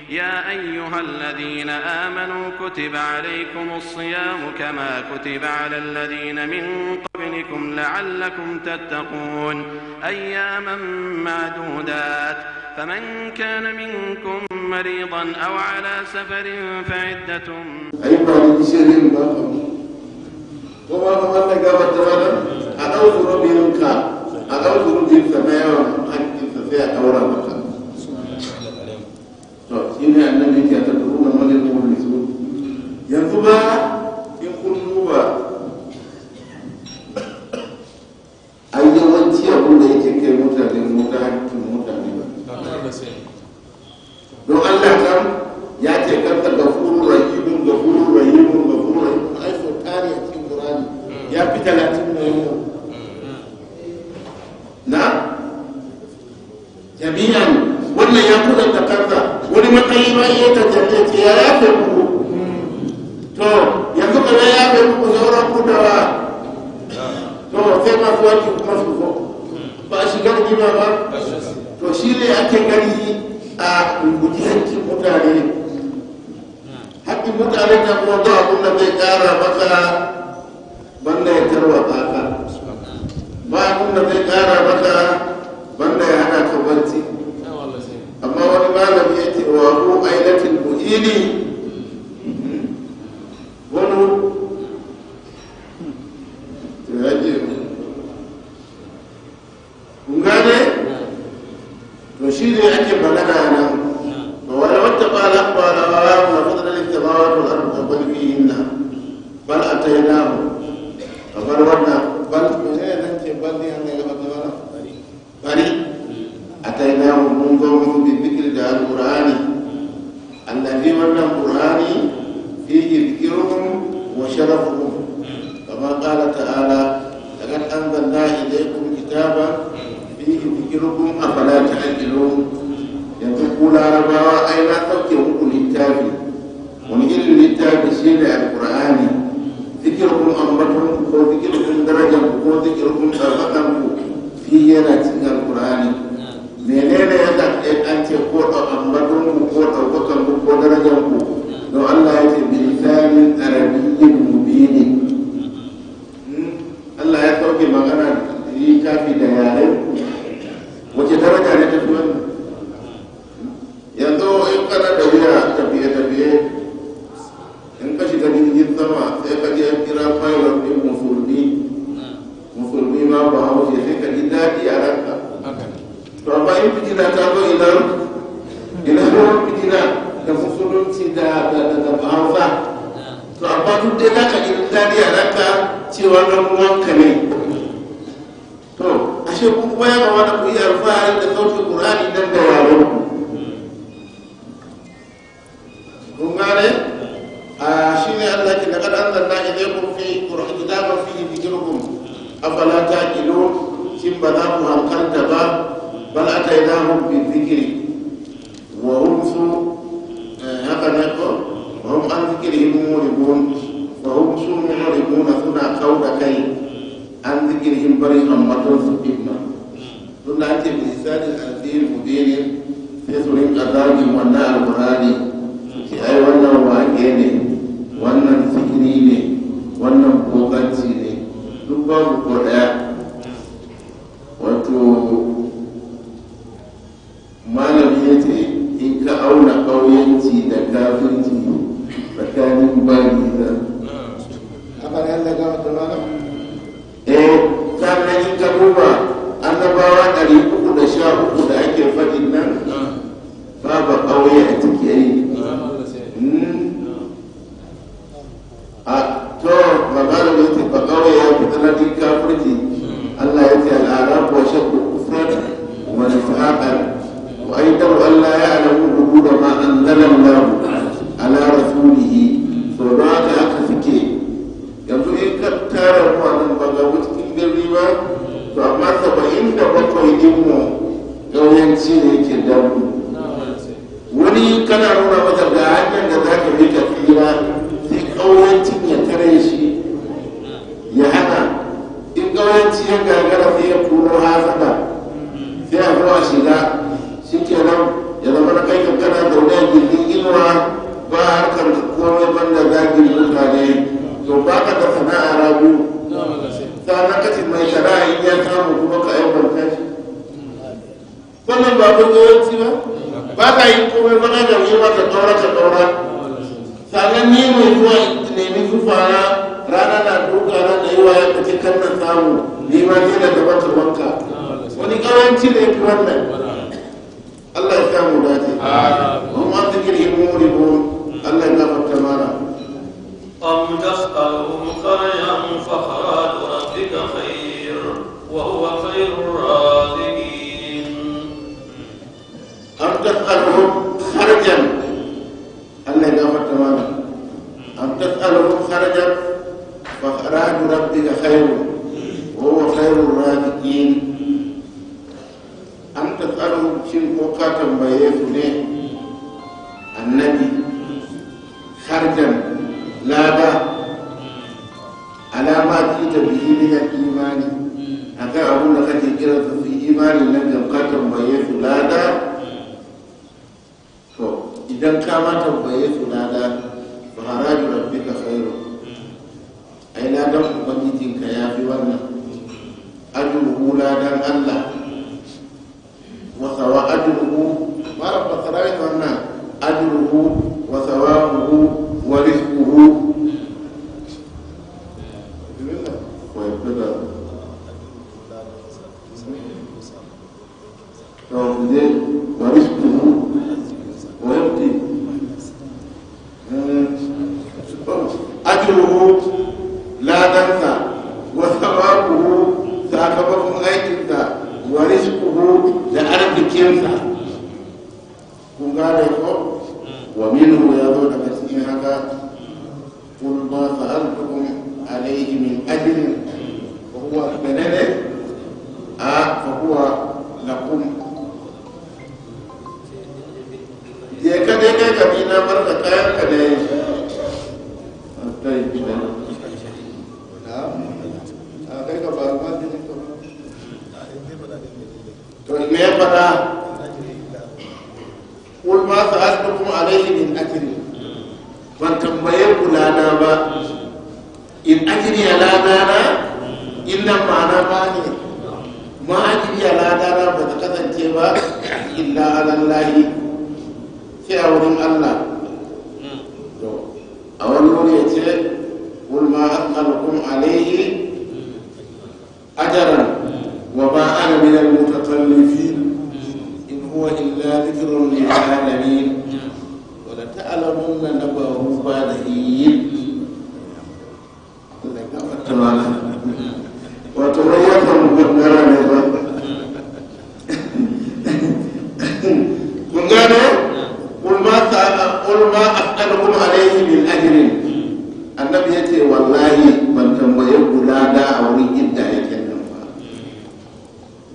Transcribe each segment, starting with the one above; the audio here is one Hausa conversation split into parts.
يا أيها الذين آمنوا كتب عليكم الصيام كما كتب على الذين من قبلكم لعلكم تتقون أياما معدودات فمن كان منكم مريضا أو على سفر فعدة kuma kuma da gaba da wannan a ɗauki rubinka a ɗauki rubinka na yawan hakkinsa sai a ɗaura maka to shi ne annabi ke ta duru na wani kuma su yanzu ba in kun duba an yawanci abin da yake kai mutane mota hakkin mutane ba don Allah kan ya ce kanta gafurur rahimun gafurur rahimun gafurur rahimun ai so tare a cikin Qur'ani ya fi 30 na yau na jami'an wannan ya kula da kanta wani matsayi ma ya ta jami'a ya yafe muku to yanzu kana ya yafe muku sauran kudawa to sai ma su wani kuma su zo ba a shigar gima ba to shi ne ake gani a guji hakkin mutane hakkin mutane na kuma ba abin da zai kara maka banda ya tarwata ka ba abin da zai kara maka banda ya hana ka barci amma wani malami ya ce wa ko ailatin mu'ini wani yaje kun gane to shi ne ake magana nan wala wata bala bala wala fadlan al-samawati wal ardi bal fihinna bal ataynahu kamar wannan bal ne nan ce bal ne an ga magana bari ataynahu mun go mun bi dhikri da al-qur'ani alladhi wannan qur'ani fihi dhikruhum wa sharafuhum kama qala ta'ala laqad anzalna ilaykum kitaban fihi dhikrukum afala ta'qilun yanzu ku larabawa ai na sauke muku littafi wani irin littafi shi ne alkur'ani zikirkun ambaton ko zikirkun darajar ko zikirkun ɗaukakan ku fi yana cikin alkur'ani menene yadda an ce ko ambaton ku ko ɗaukakan ku ko darajar ku don Allah ya ce bilisanin arabiyyin mubini Allah ya sauke magana littafi da yaren wace daraja ne ta fi wannan yanzu in kana da wuya tafiye-tafiye in ka shiga jirgin sama sai ka je kira pilot ɗin musulmi ma ba haushe sai ka ji daɗi a ranka to amma in fitina ta zo ina ruwan fitina da musulunci da hausa to amma duk dai za ka ji daɗi a ranka cewa ɗan uwanka ne to ashe kuma ya kamata ku yi alfahari da sautin ƙur'ani nan da yawon gane shi ne Allah ke daga anzalna ilaykum fi kitaban fihi dhikrukum afala taqilun shin ba za ku hankalta ba bal atainahum bi dhikri wa hum su haka ne ko hum an dhikrihim muribun wa hum su muribun suna kauda kai an dhikrihim bari ammatun su ibna sunna ake bisadin azir mubinin sai su rinka zagin wannan alqur'ani ai wannan wake ne wannan zikiri ne wannan kokanci ne duk babu ko daya wato malami ya ce in ka auna ƙauyenci da kafinci tsakanin bari da haka ne Allah gama da malam sannan in ka duba annabawa 313 da ake faɗin nan babu ƙauye a ciki yi to magana da yake ba kawai ya fi tsananin kafirci Allah ya ce al'arab wa shakku kufran wa nifaqan wa aidan Allah ya alamu hududa ma anzala Allah ala rasulihi so da haka suke yanzu in ka tara mu nan ba ga cikin birni ba to amma 77 din mu kauyanci ne yake damu wani kana nuna masa ga hanyar da za ka bi ka tsira sai ƙauyancin ya tare shi ya hana in ƙauyanci ya gagara sai ya turo hasada sai a zuwa shiga shi ke nan ya zama na kai kankana zaune a gindin ka yi komai ba ka yi maka ɗaura sannan ni mai zuwa nemi zufana rana na duka na da yawa ya kace kan nan samu ni ma ne da gabatar wanka wani kawanci da yake wannan Allah ya samu dace kuma zikiri muribun Allah ya gafarta mana أم تسألهم خرجا فخراج ربك خير وهو خير الرازقين أم تسألهم خرجا الله يغفر لنا أم تسألهم خرجا فخراج ربك خير وهو خير الرازقين أم تسألهم شن وقاتا بيسوني النبي خرجا لا دا على ما جئت به من الإيمان haka abun da kake kira su fi imanin nan da ka tambaye su lada to idan ka ma tambaye su lada fa haraju rabbika khairu ai ladan ubangijinka ya fi wannan ajruhu ladan Allah wa sawa ajruhu mara fasarai wannan ajruhu wa sawabuhu wa rizquhu ورزقه ويبدي أجره لا تنسى وثوابه ساكبكم أيكنسا ورزقه لأرض كنسا kun gane ko wa minhu ya zo daga cikin haka qul ma sa'altukum alayhi min ajrin fa huwa benene fa huwa lakum je ka dai kai ka bi na barka kayan ka dai sai bi da kai ka ba ma din to me ya fada qul ma sa'altukum alayhi min ajri ban tambaye ku lana ba in ajri ala dana illa ma'ana ba ne ma ajri ala dana ba ta kasance ba illa ala allahi sai a wurin Allah to a wani wuri ya ce qul ma as'alukum alayhi ajran wa ma ana min al-mutatallifin هو إلا ذكر للعالمين ولتعلمن نبأه بعد حين وتريث مقدرا قل ما أسألكم عليه من أجر النبي يتي والله من تنبيه لا دا أولي جدا يكلم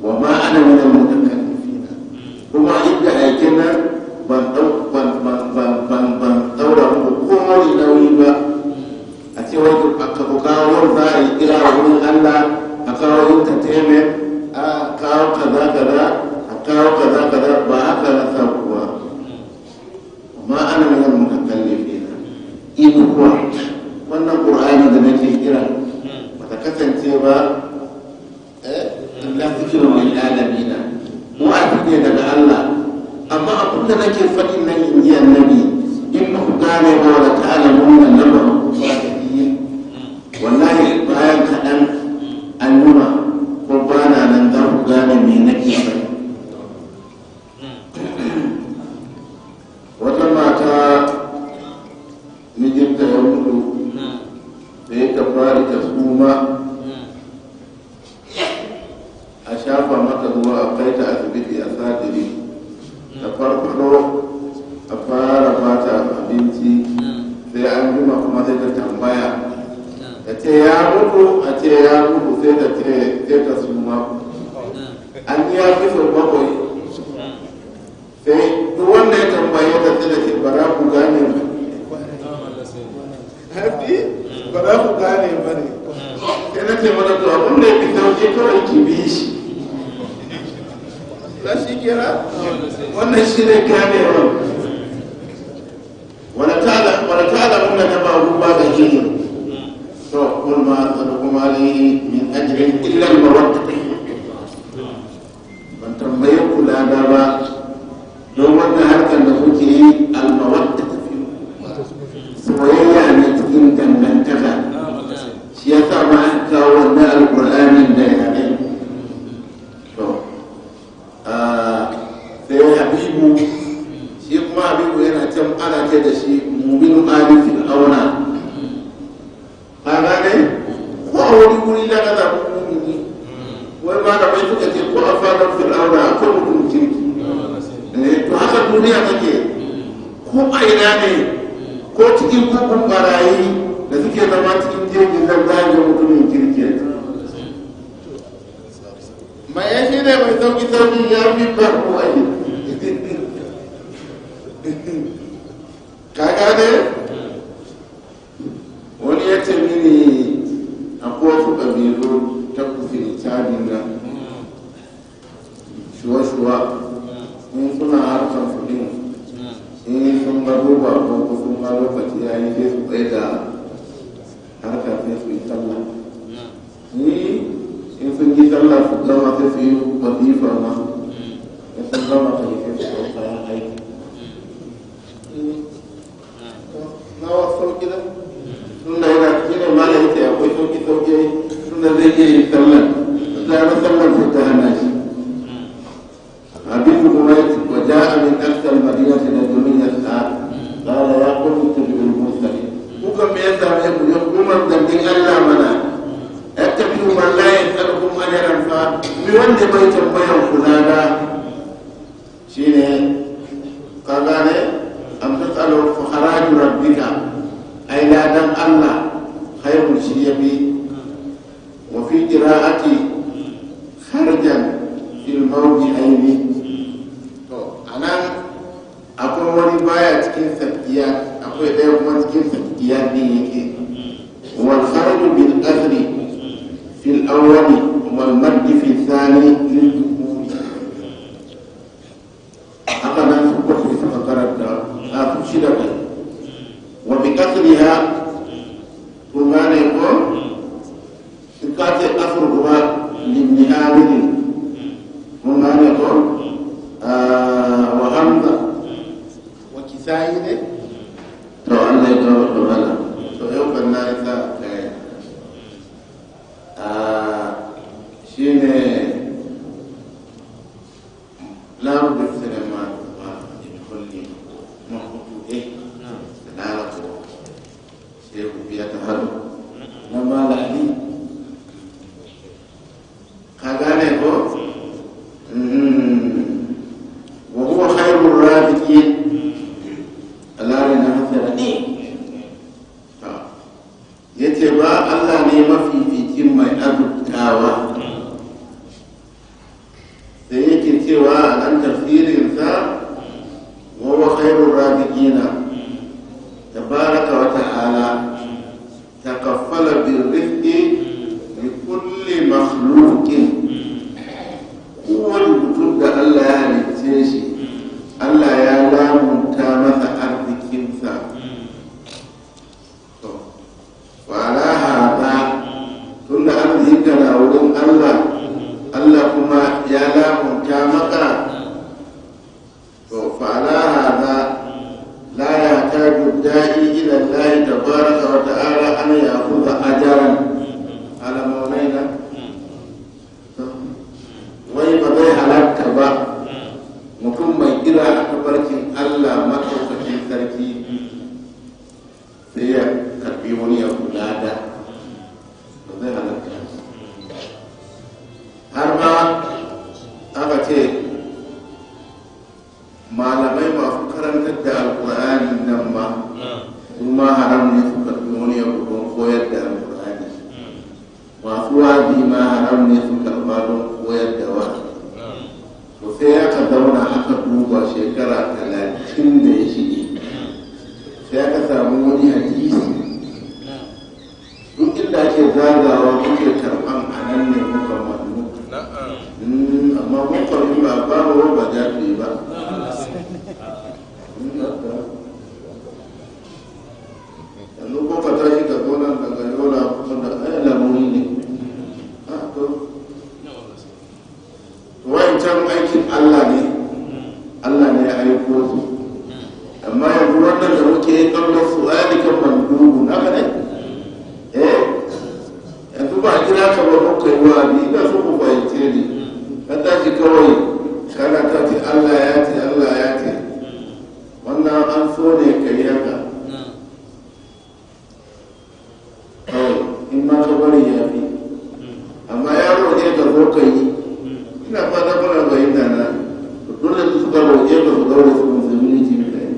وما أنا من المتكلم kuma inda aikin nan ban daura muku komai nauyi ba a ce wani aka kawo za a yi kira a wurin Allah a kawo entertainment a kawo kaza a kawo kaza ba haka na sa kuwa amma ana nan muka kalle fina in kuwa wannan qur'ani da nake kira ba ta kasance ba Allah zikirun lil alamin wa'adi ne daga Allah amma abin da nake faɗin nan in ji annabi in ba ku gane ba wala ta'alamun nan nan ba ku fadiyin wallahi bayan kaɗan an nuna ko bana nan za ku gane me nake faɗi wata mata mijinta ya mutu da ya tafari ta suma a shafa mata ruwa a kai ta asibiti a sadiri da farfado a fara fata abinci sai an jima kuma sai ta tambaya ta ce ya mutu a ce ya mutu sai ta ce sai ta suma an yi ya fi sau bakwai sai duk wanda ya tambaye ta ce da ce bara ku gane ba haɗi bara ku gane ba ne sai na ce mata to abin da ya fi sauki kawai ki bi shi na shi kira wannan shi ne ganewa wala ta'ala munna da ba ruba da jini to kul ma asalukum alayhi min ajrin illa al-mawaddati ban tambaye ku lada ba don wannan harkar wancan ana ce da shi muminu ali fir'auna ka gane ko a wani wuri da ka zaɓi mumini wani ma da bai suka ce ko a fadar fir'auna akwai mutum kirki to haka duniya take ko a ina ne ko cikin kukun barayi da suke zama cikin jirgin zan zage mutumin kirki mai ya shi ne mai sauki ya fi barko a yi kaga ne wani ya ce mini a kowace ƙabilu ta kufin cadin nan shuwa-shuwa in suna harkar kudin in sun ga roba ko sun ga lokaci ya yi sai su tsaye da harkar sai su yi sallah ni in sun yi sallah su gama sai su yi wazifa ma in sun gama ta yi sai su kawo kayan aiki na wasu sauki da suna yana cikin mala yake akwai sauki suna zai iya yi sallah zarar sallah sai ta hana shi abin kuma waje amin ƙasar madina ta da domin ya sa ƙara ya kuma tafi ulmusari kuka me yasa mai kuyan kuma zargin allah mana ya tafi umar layin tsarkun ajaran fa mi wanda bai tambayan kula da shi ne ka gane am tasalu fa kharaju rabbika ay la dan allah khairun shi yabi wa fi qira'ati kharjan fil mawdi ayni to anan akwai wani baya cikin sakiya akwai ɗaya kuma cikin sakiya ne yake wal kharaju bil qadri fil awwali wal madd fi thani lil dukhul haka nan su ko su karanta a su shida ne wa bi qadriha to gane ko su kace afruha lin ni'amini mun gane ko wa hamza wa kisayi ne to Allah ya kawo da bala to yau ban na isa kai shine lamu da sinema ma kulli mahutu da lalata sai ku biya ta hadu na malami ka gane ko وهو خير الرازقين Allah na hasara ne yace ba Allah ne mafificin mai azurtawa sai yake cewa a nan tafsirinsa wa huwa khairur raziqina tabaraka wa ta'ala takaffala birrizqi li kulli makhluqin kowane mutum da Allah ya halicce shi Allah ya lamunta masa arzikinsa to wala hada tunda arzikinka na wurin Allah Allah kuma ya lamunta maka to fala hada la yahtaju da'i ila Allah tabaraka wa ta'ala an ya'khudha ajran ala mawlaina wai ba zai halarta ba mutum mai kira a tabarkin Allah maɗaukakin sarki sai ya karbi wani ya kula da ba zai halarta har ma aka ce malamai masu karantar da alkur'ani nan ma su ma haram ne su karbi wani ya don koyar da alkur'ani masu wazi ma haram ne su karba don koyar da wazi to sai aka zauna aka duba shekara 30 da ya shige sai aka samu wani hadisi duk inda ake zagawa kuke karban a nan ne muka mannu amma mun kwari ba babu ba jafi ba yanzu ko ka tashi ka zo nan daga yola kusa da ɗaya lamuni ne wancan aikin Allah ne ya aiko su amma yanzu wannan da muke yi kallon su a yadda mandubu na ka ne yanzu ba a kira ka ba muka yi wa ni ina so ku fahimce ni ka tashi kawai kana ta ce Allah ya ce wannan an so ne ka yi haka kawai in ma ka bari ya fi amma yaro ne ka zo ka yi ina fata kuna bayyana na dole su suka roƙe ka su daure su musulmi ji mutane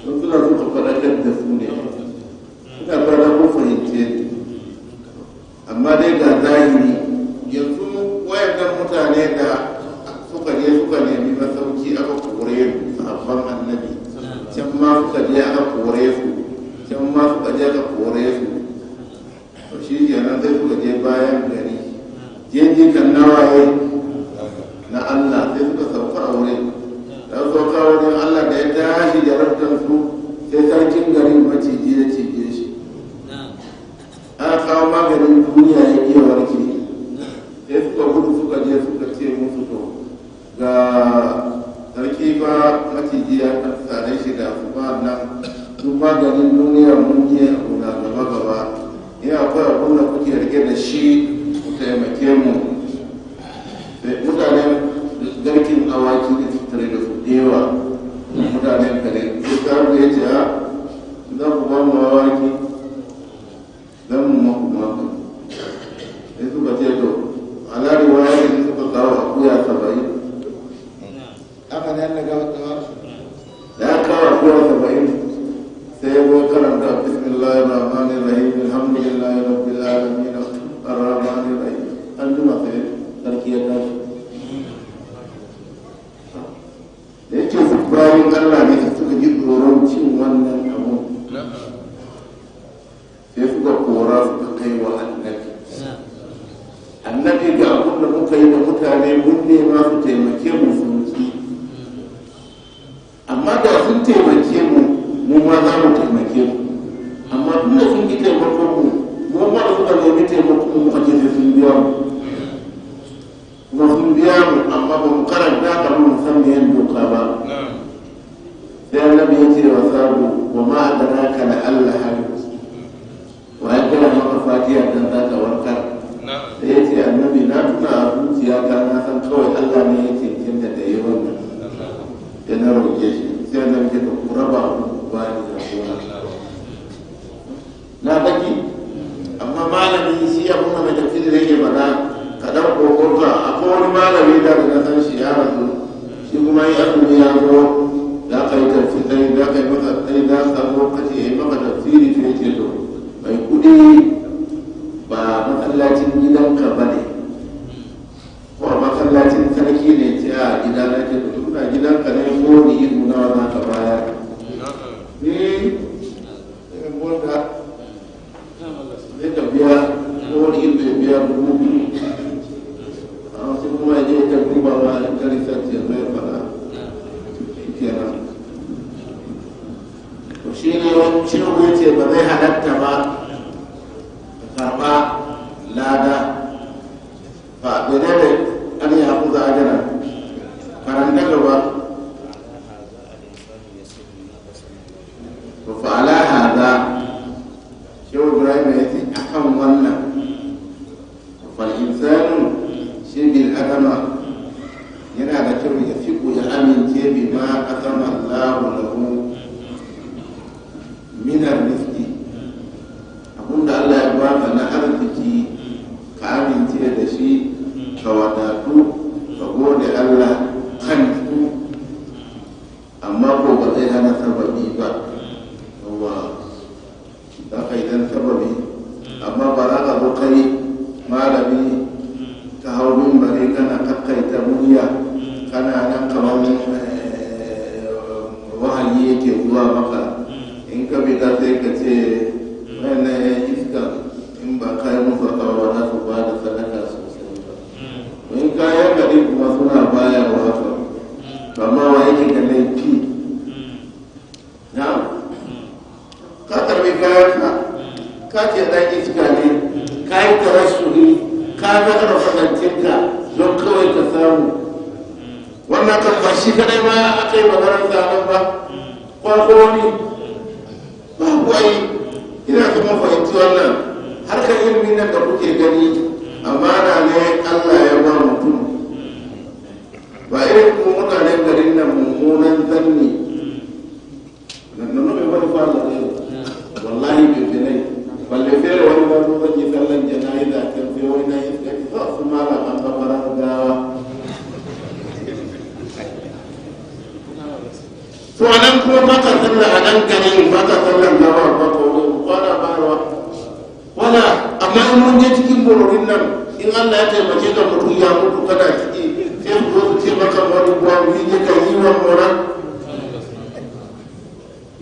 don suna suka faɗaƙar da su ne ina fata ko fahimce amma dai ga zahiri yanzu wayannan mutane da suka nemi masauki aka kore su sahabban annabi can ma suka je aka kore su can ma suka je aka kore su to shi kenan sai suka je bayan gari jeji kan nawaye na Allah sai suka sauka a wurin da sauka wurin Allah da ya tashi da rabtan su sai sarkin garin maciji ya cije shi aka kawo maganin duniya ya ke warke sai suka gudu suka je suka ce musu to ga sarki ba maciji ya tsare shi da su ba nan duk maganin duniya mun yi abu na gaba gaba ina akwai abun da kuke rike da shi ku taimake mu mutanen garkin awaki da tattare da su dewa mutanen kare su karu ya ce a za ku ba mu awaki zan mu maku maka sai suka ce to alari waya ne suka kawo akuya 70 haka ne an daga wata da ya kawo akuya 70 sai ya zo karanta bismillahir rahmanir rahim alhamdulillahi rabbil alamin arrahmanir rahim an juma sai sarki ya tashi da yake su bayan Allah ne suka ji tsoron cin wannan abu sai suka kora suka kai wa annabi ga abin da muka yi da mutane mun nema su taimake mu sun ki amma da sun taimake mu mu ma za mu taimake mu amma tun da sun ki taimakon mu mu ma da suka nemi taimakon mu ake sai sun biya mu kuma sun biya mu amma ba mu karanta ka mu san me yin doka ba sai annabi ya ce wa sabu wa ma adraka la Allah hadu wa ya kira maka fatiha dan za ka warkar sai ya ce annabi na tuna a zuciya ta na san kawai Allah ne ya ce kinta da yi wannan da na roƙe shi sai annabi ya ku raba ku ba ni da gona na baki amma malami shi ya kuma mai tafsiri da yake bada kadan kokorta akwai wani malami da na san shi ya rasu shi kuma yi azumi ya zo za ka yi tafsiri za ka yi masa tsari za ka samu lokaci ya yi maka tafsiri sai ce to mai kuɗi ba masallacin gidanka ba ne ko masallacin sarki ne ce a gida na ke tuna gidanka ne ko ni yi nuna za ka bayar ni wanda zai ka biya ko ni yi zai biya dubu a wasu kuma ya je ta duba ma a karisar ce zai fada kenan to shi ne wani ciwo ce ba zai halatta ba karɓa lada ba daidai da an yi haku za a jira karanta gaba to fa'ala haza shehu ibrahim ya ce akan wannan fal insanu shi bil adama yana da kyau ya fiku ya amince bi ma qasama Allahu lahu min ar-rizqi abunda Allah ya baka na arziki ka amince da shi ka wadatu ka gode Allah kan su amma ko ba zai hana sababi ba yawa za ka yi dan sababi amma ba za ka zo kai malami ta hau mimbari kana kakkaita murya kana nan kamar wahayi yake zuwa maka in ka bi ta sai ka ce wannan ya iska in ba kayan musu kawo za su ba da sadaka sosai ba in kayan gari kuma suna bayarwa ba ma wa yake da laifi na ka karbi kayan ka ce dan iska ne ka yi tarashuri ka ga da fadancinka don kawai ka samu wannan kan ba shi kadai ma aka yi maganar zanen ba ko wani babu ai ina kuma fahimci wannan harkar ilimin nan da kuke gani amana ne Allah ya ba mutum ba irin kuma mutanen garin nan mummunan zanni baka sallah a nan garin baka sallah gawa ba ko wala barwa wala amma in mun je cikin bororin nan in Allah ya taimake ka mutum ya mutu kana ciki sai ku zo ku ce maka wani buwa wuri je ka yi wa mora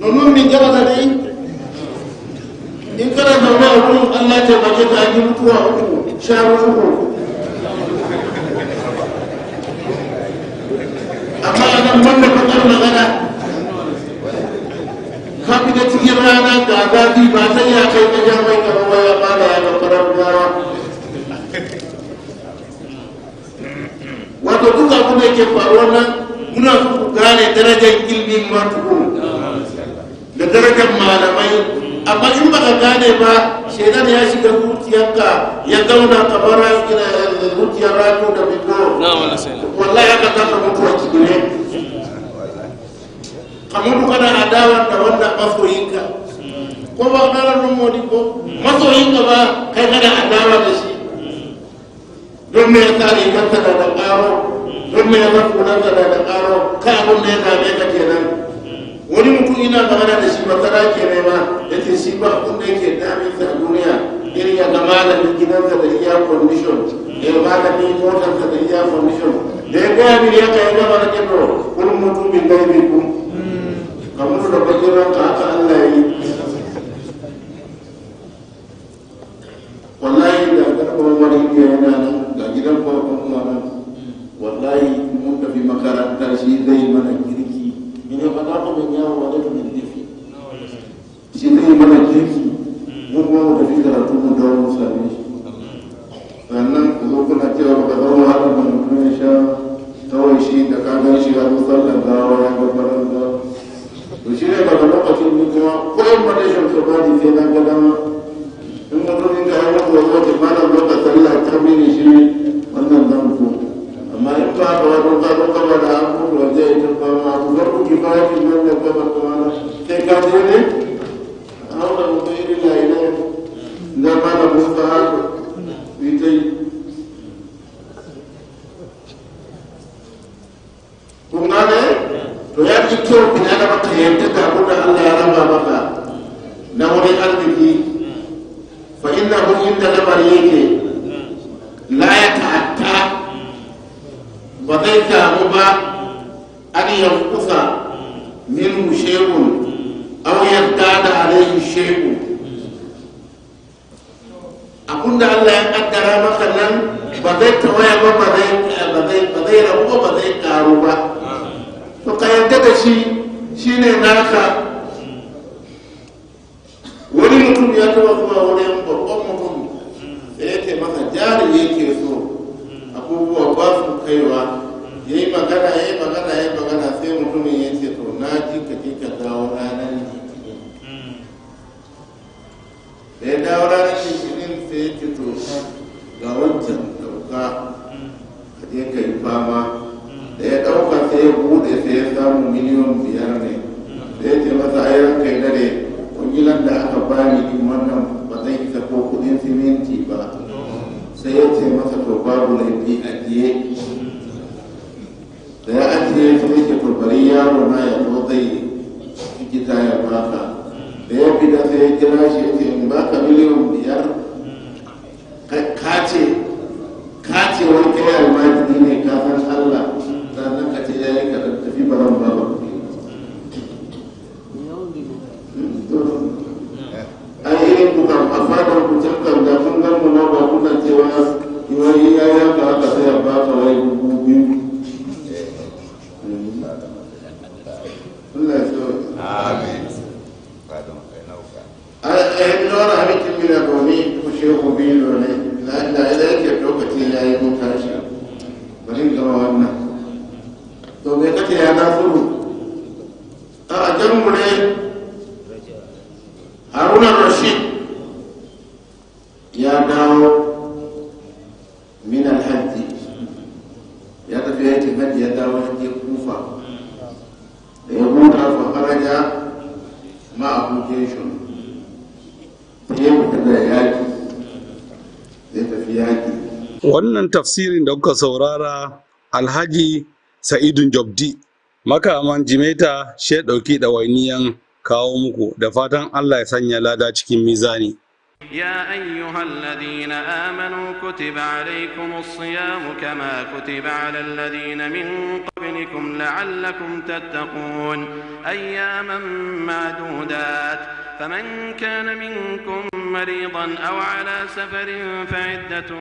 nonon min gaba da dai in kana zaune a wurin Allah ya taimake ka yi mutuwa uku sharu uku amma a nan wanda bakar magana ka fita cikin rana ga zafi ba sai ya kai ka jamai ka rawa ya bada ya karɓar gawa wato duk abin da ke faruwa nan muna so ku gane darajar ilimin matuku da darajar malamai amma in baka gane ba shaidan ya shiga zuciyarka ya zauna kamar zuciyar rato da biko wallahi aka zaka mutuwa cikin ne kamar kana adawa da wannan masoyinka ko ba kana rumodi ko masoyinka ba kai kana adawa da shi don me ya tare kanta da karo don me ya zaku da karo ka abun da ya dame ka kenan wani mutum ina magana da shi masara ke ne ma yace shi ba abun da yake dame sa a duniya irin ya ga malamin gidansa da iya condition ya malamin motarsa da iya condition da ya gaya min ya kai gaba da kendo wani mutumin gaibe ku kamar da bakin ranka haka Allah ya yi wallahi da karɓar wani iya yana nan ga gidan kwakwan kuma nan wallahi mun tafi makaranta shi zai mana girki ina faɗa ko min yawo wa da min dafi shi zai mana girki mun kuma mu tafi karatu mu dawo mu same shi sannan ku zo kuna cewa ba ka zama har da mutum ya sha kawai shi da ka gan shi a musallan gawa ya gabbaran gawa to shi ne daga lokacin ni kuma ko yin madashin sabani sai na ga dama in mutumin da ya mutu wani wata mana zaka sallah ta mini shi wannan zan ku amma in ba ka wani karo kaba da an kuma waje ya tafa ma ku zarku ki ba ki nan da kaba kuma na sai ka je ne a haura mutu iri layi ne da mana musta haka ita yi kun gane to ya fi kyau ina da maka yadda da abin da Allah ya raba maka na wani arziki fa inna hu inda lamar yake la ya ta'atta ba zai samu ba an yankusa min shay'un aw yazdada alayhi shay'un abin da Allah ya kaddara maka nan ba zai tawaya ba ba zai rabu ba zai karu ba to ka yarda da shi shine naka wani mutum ya taba zuwa wurin babban mutum da yake masa jari yake so abubuwa ba su kaiwa ya yi magana sai mutumin ya ce to na ji ka je ka dawo ranar litinin da ya dawo ranar litinin sai ya ce to ga wancan dauka ka je ka yi fama da ya ɗauka sai ya buɗe sai ya samu miliyan 5 ne da ya ce masa ayyaran kai dare kungilan da aka bani din wannan ba zai isa ko kudin siminti ba sai ya ce masa to babu laifi ajiye da ya ajiye sai ya ce to bari yaro na ya zo zai fikita ya baka da ya fita sai ya kira shi ya ce in baka miliyan 5 ka ce wani kai almajiri ne ka san Allah sannan ka ce ya yi ka tafi baran babu a irin ku kan a fadar ku can kan da kun gan mu na ba kuna cewa wani ya yi haka haka sai ya ba ka wai 2,000 Allah ya so amin a yi nuna hamikin mina domin ku shehu biyu ne da yake lokacin ya yi mun tashi bari gama wannan to me kake ya nasuru a jamure Haruna Rashid ya dawo min alhaji ya tafi yakin hajji ya dawo ya kufa da ya huta fa haraja ma application sai ya fita da yaki zai tafi yaki. Wannan tafsirin da kuka saurara Alhaji Sa'idun Jobdi makaman jimeta shi ɗauki ɗawainiyan kawo muku da fatan Allah ya sanya lada cikin mizani. يا أيها الذين آمنوا كتب عليكم الصيام كما كتب على الذين من قبلكم لعلكم تتقون أياما معدودات فمن كان منكم مريضا أو على سفر فعدة